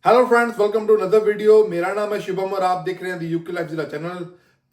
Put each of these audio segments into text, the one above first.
Hello friends, welcome to another video. मेरा नाम है शुभम और आप देख रहे हैं द यूके लाइफ जिला चैनल।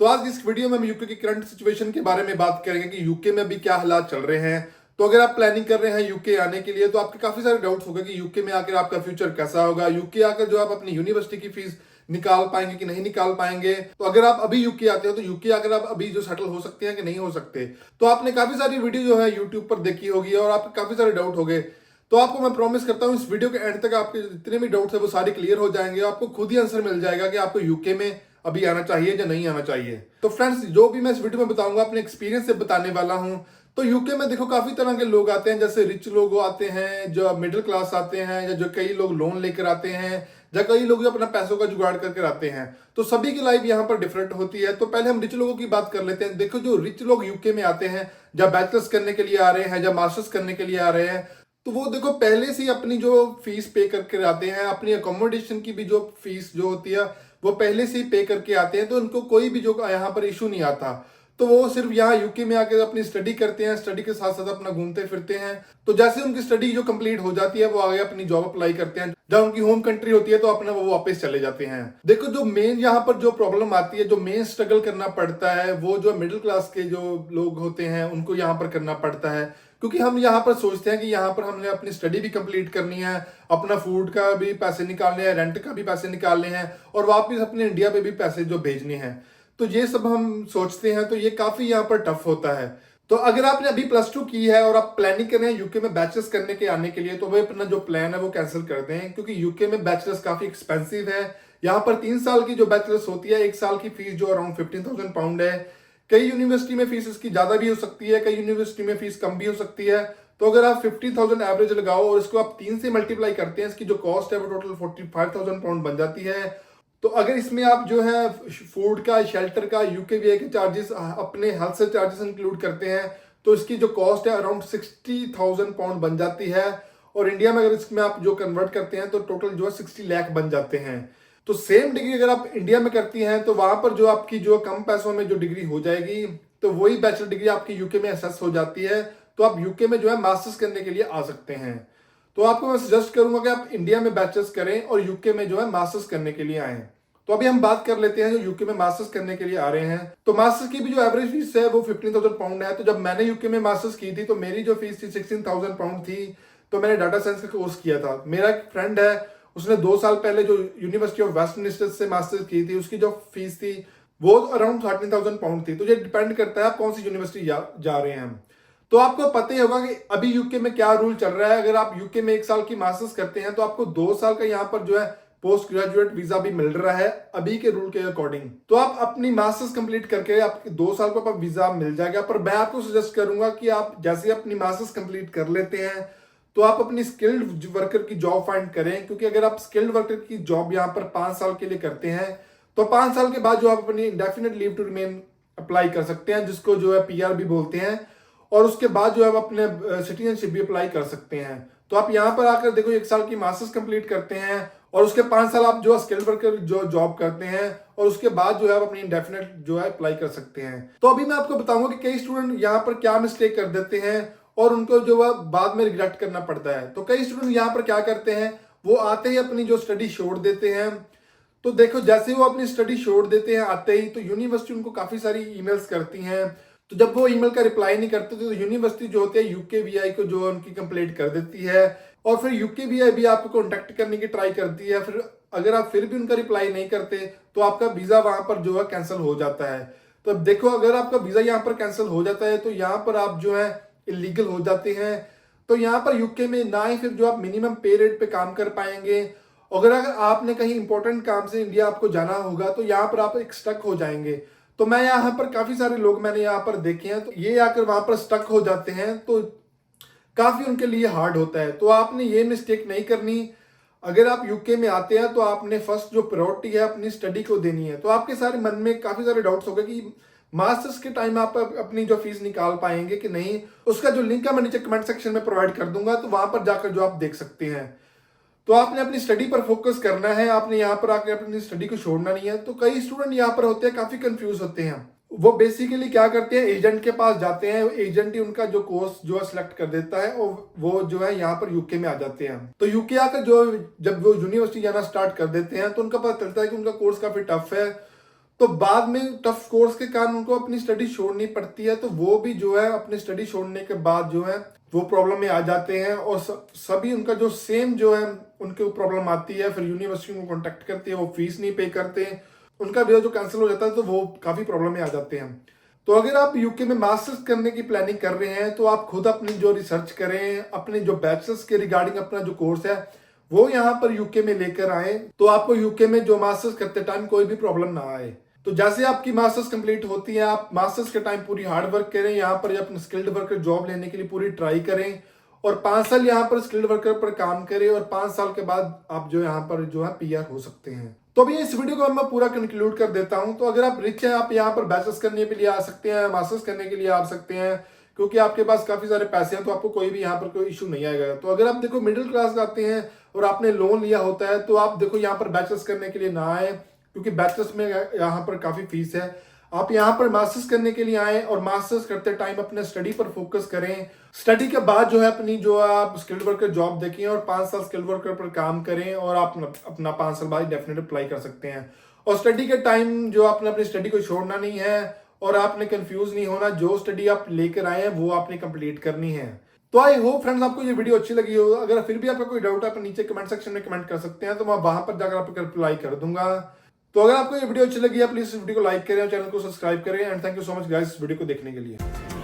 तो आज इस वीडियो में हम यूके की करंट सिचुएशन के बारे में बात करेंगे कि यूके में अभी क्या हालात चल रहे हैं। तो अगर आप प्लानिंग कर रहे हैं यूके आने के लिए तो आपके काफी सारे डाउट्स होंगे कि यूके में आकर आपका फ्यूचर कैसा होगा, यूके आकर जो आप अपनी यूनिवर्सिटी की फीस निकाल पाएंगे कि नहीं निकाल पाएंगे। तो अगर आप अभी यूके आते हो तो यूके आकर आप अभी जो सेटल हो सकते हैं कि नहीं हो सकते। तो आपने काफी सारी वीडियो जो है यूट्यूब पर देखी होगी और आपके काफी सारे डाउट हो गए। तो आपको मैं प्रॉमिस करता हूँ इस वीडियो के एंड तक आपके जितने भी डाउट्स है वो सारे क्लियर हो जाएंगे। आपको खुद ही आंसर मिल जाएगा कि आपको यूके में अभी आना चाहिए या नहीं आना चाहिए। तो फ्रेंड्स, जो भी मैं इस वीडियो में बताऊंगा अपने एक्सपीरियंस से बताने वाला हूँ। तो यूके में देखो काफी तरह के लोग आते हैं, जैसे रिच लोग आते हैं, जो मिडिल क्लास आते हैं, या जो कई लोग लोन लेकर आते हैं, या कई लोग जो अपना पैसों का जुगाड़ करके आते हैं। तो सभी की लाइफ यहाँ पर डिफरेंट होती है। तो पहले हम रिच लोगों की बात कर लेते हैं। देखो, जो रिच लोग यूके में आते हैं, जब बैचलर्स करने के लिए आ रहे हैं, जब मास्टर्स करने के लिए आ रहे हैं, तो वो देखो पहले से ही अपनी जो फीस पे करके आते हैं, अपनी अकोमोडेशन की भी जो फीस जो होती है वो पहले से ही पे करके आते हैं। तो उनको कोई भी जो यहाँ पर इशू नहीं आता। तो वो सिर्फ यहाँ यूके में आकर अपनी स्टडी करते हैं, स्टडी के साथ साथ अपना घूमते फिरते हैं। तो जैसे उनकी स्टडी जो कंप्लीट हो जाती है वो आगे अपनी जॉब अप्लाई करते हैं। जब उनकी होम कंट्री होती है तो अपना वो वापस चले जाते हैं। देखो, जो मेन यहाँ पर जो प्रॉब्लम आती है, जो मेन स्ट्रगल करना पड़ता है, वो जो मिडिल क्लास के जो लोग होते हैं उनको यहाँ पर करना पड़ता है। क्योंकि हम यहाँ पर सोचते हैं कि यहाँ पर हमने अपनी स्टडी भी कंप्लीट करनी है, अपना फूड का भी पैसे निकालने हैं, रेंट का भी पैसे निकालने हैं, और वापस अपने इंडिया पे भी पैसे जो भेजने हैं। तो ये सब हम सोचते हैं, तो ये काफी यहाँ पर टफ होता है। तो अगर आपने अभी +2 की है और आप प्लानिंग कर रहे हैं यूके में बैचलर्स करने के आने के लिए, तो वो अपना जो प्लान है वो कैंसिल कर दें, क्योंकि यूके में बैचलर्स काफी एक्सपेंसिव है। यहाँ पर 3 साल की जो बैचलर्स होती है, 1 साल की फीस जो अराउंड 15,000 पाउंड है। कई यूनिवर्सिटी में फीस इसकी ज्यादा भी हो सकती है, कई यूनिवर्सिटी में फीस कम भी हो सकती है। तो अगर आप 50,000 एवरेज लगाओ और इसको आप 3 से मल्टीप्लाई करते हैं, इसकी जो कॉस्ट है वो टोटल 45,000 पाउंड बन जाती है। तो अगर इसमें आप जो है फूड का, शेल्टर का, यूकेवीआई के चार्जेस, अपने हेल्थ से चार्जेस इंक्लूड करते हैं, तो इसकी जो कॉस्ट है अराउंड 60,000 पाउंड बन जाती है। और इंडिया में अगर इसमें आप जो कन्वर्ट करते हैं तो टोटल जो है 60 लाख बन जाते हैं। तो सेम डिग्री अगर आप इंडिया में करती हैं तो वहां पर जो आपकी जो कम पैसों में जो डिग्री हो जाएगी, तो वही बैचलर डिग्री आपकी यूके में असेस हो जाती है। तो आप यूके में जो है मास्टर्स करने के लिए आ सकते हैं। तो आपको मैं सजेस्ट करूंगा कि आप इंडिया में बैचलर्स करें और यूके में जो है मास्टर्स करने के लिए आए। तो अभी हम बात कर लेते हैं जो यूके में मास्टर्स करने के लिए आ रहे हैं। तो मास्टर्स की भी जो एवरेज फीस है वो 15,000 पाउंड है। तो जब मैंने यूके में मास्टर्स की थी तो मेरी जो फीस थी 16,000 पाउंड थी। तो मैंने डाटा साइंस का कोर्स किया था। मेरा एक फ्रेंड है, उसने 2 साल पहले जो यूनिवर्सिटी ऑफ वेस्टमिनिस्टर से मास्टर्स की थी, उसकी जो फीस थी वो अराउंड 13,000 पाउंड थी। तो ये डिपेंड करता है आप कौन सी यूनिवर्सिटी जा रहे हैं। तो आपको पता ही होगा कि अभी यूके में क्या रूल चल रहा है। अगर आप यूके में 1 साल की मास्टर्स करते हैं तो आपको 2 साल का यहाँ पर जो है पोस्ट ग्रेजुएट वीजा भी मिल रहा है अभी के रूल के अकॉर्डिंग। तो आप अपनी मास्टर्स कंप्लीट करके आपके 2 साल का वीजा मिल जाएगा। पर मैं आपको सजेस्ट करूंगा कि आप जैसे अपनी मास्टर्स कंप्लीट कर लेते हैं तो आप अपनी स्किल्ड वर्कर की जॉब फाइंड करें। क्योंकि अगर आप स्किल्ड वर्कर की जॉब यहाँ पर 5 साल के लिए करते हैं तो 5 साल के बाद जो आप अपनी indefinite leave to remain apply कर सकते हैं, जिसको जो है पीआर भी बोलते हैं। और उसके बाद जो है आप अपने सिटीजनशिप भी अप्लाई कर सकते हैं। तो आप यहाँ पर आकर देखो 1 साल की मास्टर्स कंप्लीट करते हैं और उसके 5 साल आप जो स्किल्ड वर्कर जो जॉब करते हैं और उसके बाद जो है आप अपनी इंडेफिनिट जो है अप्लाई कर सकते हैं। तो अभी मैं आपको बताऊंगा कि कई स्टूडेंट यहाँ पर क्या मिस्टेक कर देते हैं और उनको जो है बाद में रिग्रेट करना पड़ता है। तो कई स्टूडेंट यहाँ पर क्या करते हैं, वो आते ही अपनी जो स्टडी छोड़ देते हैं। तो देखो, जैसे वो अपनी स्टडी छोड़ देते हैं आते ही, तो यूनिवर्सिटी उनको काफी सारी ईमेल्स करती हैं। तो जब वो ईमेल का रिप्लाई नहीं करते तो यूनिवर्सिटी जो होती है यूकेवीआई को जो उनकी कंप्लेंट कर देती है। और फिर यूकेवीआई भी आपको कॉन्टेक्ट करने की ट्राई करती है। फिर अगर आप फिर भी उनका रिप्लाई नहीं करते तो आपका वीजा वहां पर जो है कैंसिल हो जाता है। तो अब देखो, अगर आपका वीजा यहाँ पर कैंसिल हो जाता है तो यहाँ पर आप जो है इलीगल हो जाते हैं। तो यहाँ पर यूके में ना ही फिर जो आप मिनिमम पे रेट पे काम कर पाएंगे। अगर आपने कहीं इंपॉर्टेंट काम से इंडिया आपको जाना होगा तो यहाँ पर आप एक स्टक हो जाएंगे। तो मैं यहाँ पर काफी सारे लोग मैंने यहाँ पर देखे हैं, तो ये आकर वहां पर स्टक हो जाते हैं। तो काफी उनके लिए हार्ड होता है। तो आपने ये मिस्टेक नहीं करनी। अगर आप यूके में आते हैं तो आपने फर्स्ट जो प्रायोरिटी है अपनी स्टडी को देनी है। तो आपके सारे मन में काफी सारे डाउट्स हो गए कि मास्टर्स के टाइम आप अपनी जो फीस निकाल पाएंगे कि नहीं। उसका जो लिंक है मैं नीचे कमेंट सेक्शन में प्रोवाइड कर दूंगा, तो वहां पर जाकर जो आप देख सकते हैं। तो आपने अपनी स्टडी पर फोकस करना है, आपने यहाँ पर आकर अपनी स्टडी को छोड़ना नहीं है। तो कई स्टूडेंट यहाँ पर होते हैं काफी कंफ्यूज होते हैं वो बेसिकली क्या करते हैं, एजेंट के पास जाते हैं, एजेंट ही उनका जो कोर्स जो है सिलेक्ट कर देता है और वो जो है यहाँ पर यूके में आ जाते हैं। तो यूके आकर जो जब वो यूनिवर्सिटी जाना स्टार्ट कर देते हैं तो उनका पता चलता है कि उनका कोर्स काफी टफ है। तो बाद में टफ कोर्स के कारण उनको अपनी स्टडी छोड़नी पड़ती है, तो वो भी जो है अपनी स्टडी छोड़ने के बाद जो है वो प्रॉब्लम में आ जाते हैं और सभी उनका जो सेम जो है उनको प्रॉब्लम आती है। फिर यूनिवर्सिटी को कॉन्टेक्ट करते हैं, वो फीस नहीं पे करते, उनका वीजा जो कैंसिल हो जाता है, तो वो काफी प्रॉब्लम में आ जाते हैं। तो अगर आप यूके में मास्टर्स करने की प्लानिंग कर रहे हैं तो आप खुद अपनी जो रिसर्च करें, अपने जो बैचलर्स के रिगार्डिंग अपना जो कोर्स है वो यहाँ पर यूके में लेकर आए, तो आपको यूके में जो मास्टर्स करते टाइम कोई भी प्रॉब्लम ना आए। तो जैसे आपकी मास्टर्स कंप्लीट होती है, आप मास्टर्स के टाइम पूरी हार्ड वर्क करें, यहाँ पर अपने स्किल्ड वर्कर जॉब लेने के लिए पूरी ट्राई करें और 5 साल यहाँ पर स्किल्ड वर्कर पर काम करें और 5 साल के बाद आप जो यहाँ पर जो है पीआर हो सकते हैं। तो अभी इस वीडियो को मैं पूरा कंक्लूड कर देता हूं। तो अगर आप रिच हैं, आप यहाँ पर बैचलर्स करने के लिए आ सकते हैं, मास्टर्स करने के लिए आ सकते हैं, क्योंकि आपके पास काफी सारे पैसे हैं, तो आपको कोई भी यहाँ पर कोई इशू नहीं आएगा। तो अगर आप देखो मिडिल क्लास आते हैं और आपने लोन लिया होता है, तो आप देखो यहाँ पर बैचलर्स करने के लिए ना आए, क्योंकि बैचलर्स में यहाँ पर काफी फीस है। आप यहाँ पर मास्टर्स करने के लिए आए और मास्टर्स करते टाइम अपने स्टडी पर फोकस करें। स्टडी के बाद जो है अपनी जो आप स्किल्ड वर्कर जॉब देखें और 5 साल स्किल्ड वर्कर पर काम करें और आप अपना 5 साल बाद डेफिनेटली अप्लाई कर सकते हैं। और स्टडी के टाइम जो आपने अपनी स्टडी को छोड़ना नहीं है और आपने कंफ्यूज नहीं होना, जो स्टडी आप लेकर आए हैं वो आपने कंप्लीट करनी है। तो आई होप फ्रेंड्स आपको ये वीडियो अच्छी लगी हो। अगर फिर भी आपका कोई डाउट है, आप नीचे कमेंट सेक्शन में कमेंट कर सकते हैं, तो मैं वहां पर जाकर आपको रिप्लाई कर दूंगा। तो अगर आपको ये वीडियो अच्छी लगी है, प्लीज इस वीडियो को लाइक करें और चैनल को सब्सक्राइब करें। And thank you so much guys video को देखने के लिए।